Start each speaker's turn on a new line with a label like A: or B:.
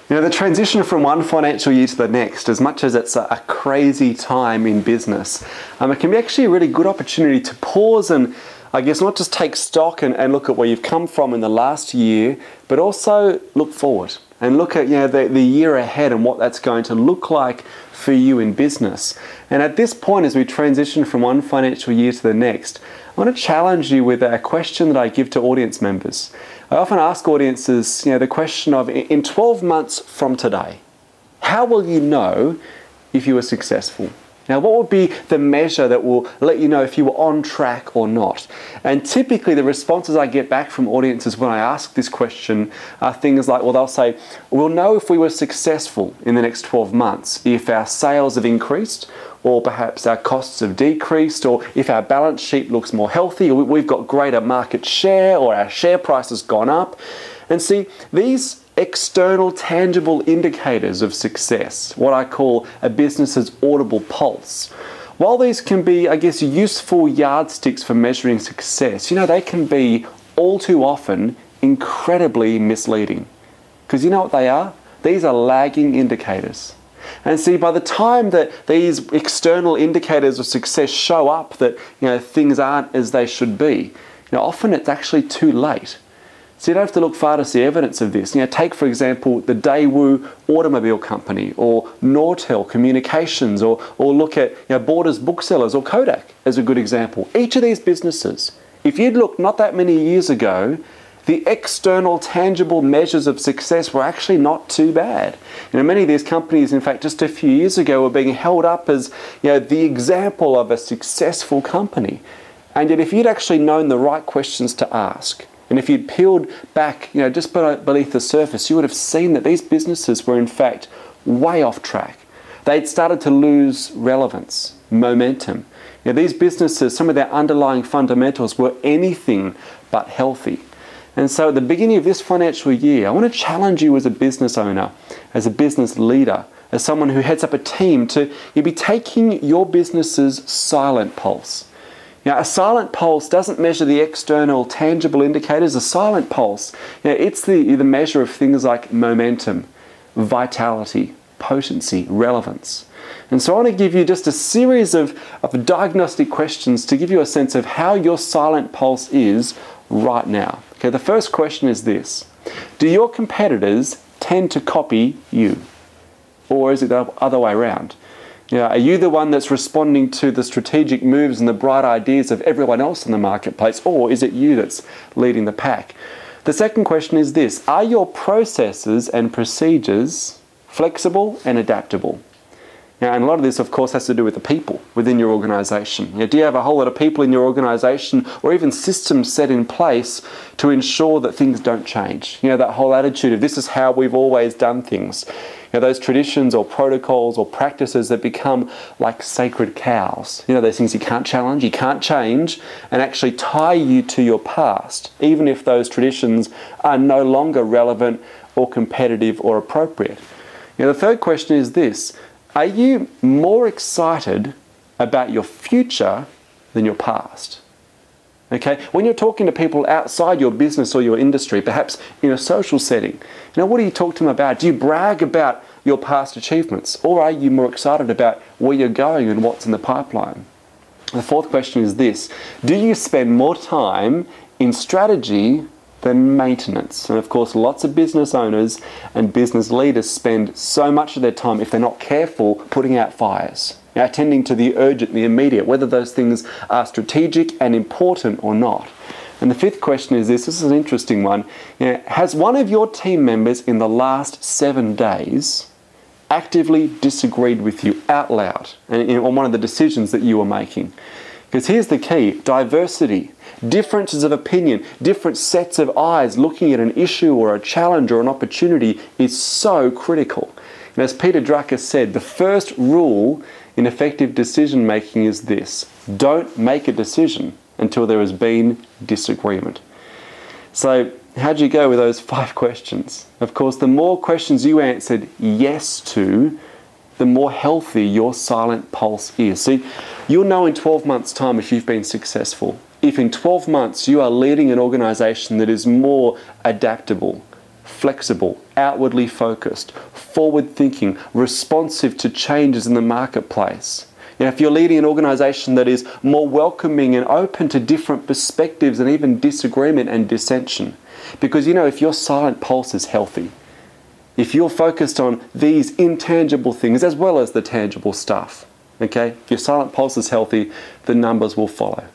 A: You know, the transition from one financial year to the next, as much as it's a crazy time in business, it can be actually a really good opportunity to pause and, I guess, not just take stock and look at where you've come from in the last year, but also look forward and look at, you know, the year ahead and what that's going to look like for you in business. And at this point, as we transition from one financial year to the next, I want to challenge you with a question that I give to audience members. I often ask audiences, you know, the question of, in 12 months from today, how will you know if you were successful? Now, what would be the measure that will let you know if you were on track or not? And typically the responses I get back from audiences when I ask this question are things like, well, they'll say, we'll know if we were successful in the next 12 months if our sales have increased, or perhaps our costs have decreased, or if our balance sheet looks more healthy, or we've got greater market share, or our share price has gone up. And see, these external tangible indicators of success, what I call a business's audible pulse, while these can be, I guess, useful yardsticks for measuring success, you know, they can be all too often incredibly misleading. Because you know what they are? These are lagging indicators. And see, by the time that these external indicators of success show up that, you know, things aren't as they should be, you know, often it's actually too late. So you don't have to look far to see evidence of this. You know, take, for example, the Daewoo Automobile Company, or Nortel Communications, or look at, you know, Borders Booksellers, or Kodak as a good example. Each of these businesses, if you'd looked not that many years ago, the external tangible measures of success were actually not too bad. You know, many of these companies, in fact, just a few years ago were being held up as, you know, the example of a successful company. And yet if you'd actually known the right questions to ask, and if you'd peeled back, you know, just beneath the surface, you would have seen that these businesses were in fact way off track. They'd started to lose relevance, momentum. You know, these businesses, some of their underlying fundamentals were anything but healthy. And so at the beginning of this financial year, I want to challenge you as a business owner, as a business leader, as someone who heads up a team, to be taking your business's silent pulse. Now, a silent pulse doesn't measure the external tangible indicators. A silent pulse, you know, it's the measure of things like momentum, vitality, potency, relevance. And so I want to give you just a series of diagnostic questions to give you a sense of how your silent pulse is right now. Okay, the first question is this: do your competitors tend to copy you? Or is it the other way around? You know, are you the one that's responding to the strategic moves and the bright ideas of everyone else in the marketplace? Or is it you that's leading the pack? The second question is this: are your processes and procedures flexible and adaptable? Now, and a lot of this, of course, has to do with the people within your organization. You know, do you have a whole lot of people in your organization, or even systems set in place to ensure that things don't change? You know, that whole attitude of this is how we've always done things. You know, those traditions or protocols or practices that become like sacred cows. You know, those things you can't challenge, you can't change, and actually tie you to your past, even if those traditions are no longer relevant or competitive or appropriate. You know, the third question is this: are you more excited about your future than your past? Okay, when you're talking to people outside your business or your industry, perhaps in a social setting, you know, what do you talk to them about? Do you brag about your past achievements, or are you more excited about where you're going and what's in the pipeline? The fourth question is this: do you spend more time in strategy than maintenance? And of course, lots of business owners and business leaders spend so much of their time, if they're not careful, putting out fires, you know, attending to the urgent, the immediate, whether those things are strategic and important or not. And the fifth question is this: this is an interesting one. You know, has one of your team members in the last 7 days actively disagreed with you out loud on one of the decisions that you were making? Because here's the key: diversity, differences of opinion, different sets of eyes looking at an issue or a challenge or an opportunity is so critical. And as Peter Drucker said, the first rule in effective decision making is this: don't make a decision until there has been disagreement. So how'd you go with those 5 questions? Of course, the more questions you answered yes to, the more healthy your silent pulse is. See, you'll know in 12 months' time if you've been successful. If in 12 months you are leading an organization that is more adaptable, flexible, outwardly focused, forward-thinking, responsive to changes in the marketplace. You know, if you're leading an organization that is more welcoming and open to different perspectives and even disagreement and dissension. Because, you know, if your silent pulse is healthy, if you're focused on these intangible things as well as the tangible stuff, okay, if your silent pulse is healthy, the numbers will follow.